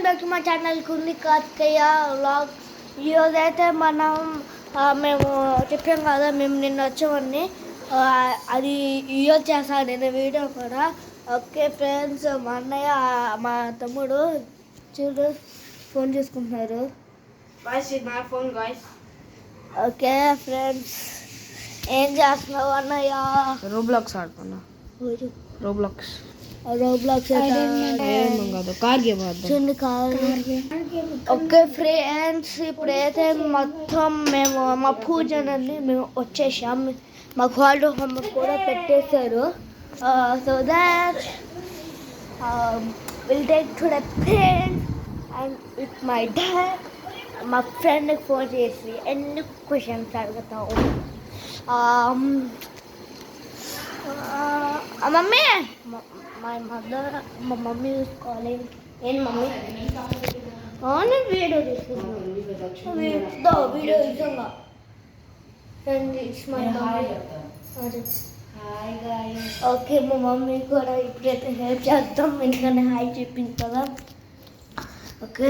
Back to మా channel కుంది Karthikeya vlogs. ఈరోజైతే మేము చెప్పాం కదా మేము నిన్న వచ్చామని, అది ఈరోజు చేస్తాను నేను వీడియో కూడా. ఓకే ఫ్రెండ్స్, మా అన్నయ్య మా తమ్ముడు చూడు ఫోన్ చేసుకుంటున్నారు. ఓకే ఫ్రెండ్స్, ఏం చేస్తున్నావు అన్నయ్య? రోబ్లాక్స్ ఆడుతున్నా. Roblox car game. Okay friends, ఇప్పుడైతే మొత్తం మేము మా పూజనని మేము వచ్చేసాం. మాకు హాలిడే హోంవర్క్ కూడా పెట్టేశారు. So that will take to the friend and with my dad. మా ఫ్రెండ్కి ఫోన్ చేసి ఎన్ని క్వశ్చన్స్ అడుగుతాము. మమ్మీ, మా మమ్మీ చూసుకోవాలి. ఏంటి మమ్మీ? నేను వీడియో తీసుకున్నాను. వీడియో ఇష్టంగా ఓకే, మా మమ్మీ కూడా ఇప్పుడైతే హెల్ప్ చేద్దాం, ఎందుకంటే హాయ్ చెప్పింది కదా. Okay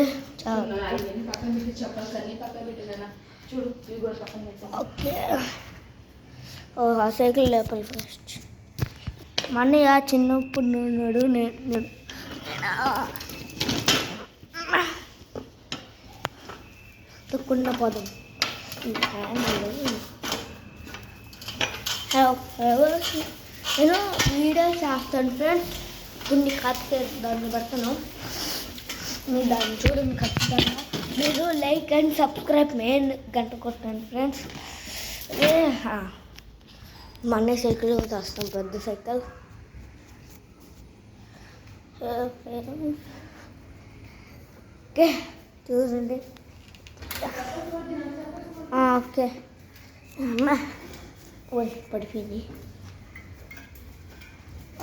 okay. ఆ సైకిల్ లేపాలి ఫస్ట్. మా అన్నయ్య చిన్నప్పుడు ఉన్నాడు, నేను తొక్కున్న పదం. నేను వీడియో చేస్తాను ఫ్రెండ్స్, కొన్ని కథ దాన్ని పెడతాను. మీరు దాన్ని చూడండి ఖచ్చితంగా. మీరు లైక్ అండ్ సబ్స్క్రైబ్ మెయిన్ గంట కొట్టండి ఫ్రెండ్స్. మా అన్నయ్య సైకిల్ వస్తాం, పెద్ద సైకిల్. ఓకే చూడండి. ఓకే పడిపోయింది.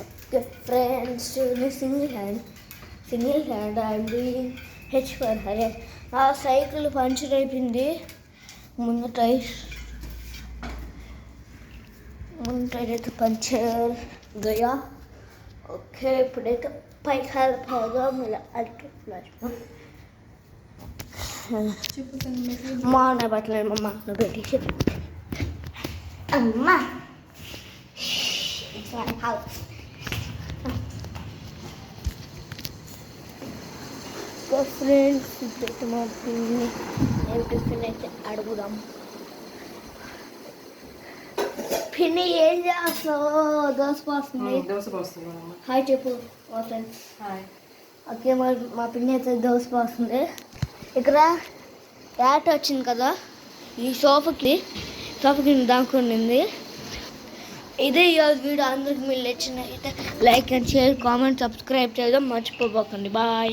Okay friends, single hand I'm doing H for Hare. ఆ సైకిల్ పంచర్ అయిపోయింది. ముందు టైర్ అయితే పంచర్ గయా. ఓకే, ఇప్పుడైతే పైకి వెళ్ళిపోదాం. ఇలా అల్ట్రా ఫ్లాష్ మా అన్న బట్టలేదు, మా అన్న పెట్టి అమ్మా హౌస్. ఫ్రెండ్స్, ఇప్పుడైతే మా పిన్ని ఏం టిఫిన్ అయితే అడుగుదాం. పిన్ని ఏం చేస్తావు? దోశ పోస్తుంది. హాయ్ చెప్పు మా ఫ్రెండ్స్. ఓకే, మా పిన్ని అయితే దోశ పోస్తుంది. ఇక్కడ యాట్ వచ్చింది కదా, ఈ సోఫాకి దాక్కునింది. ఇదే ఈరోజు వీడియో. అందరికి మీరు నచ్చినట్లయితే like and share, comment, subscribe చేయడం మర్చిపోకండి. బాయ్.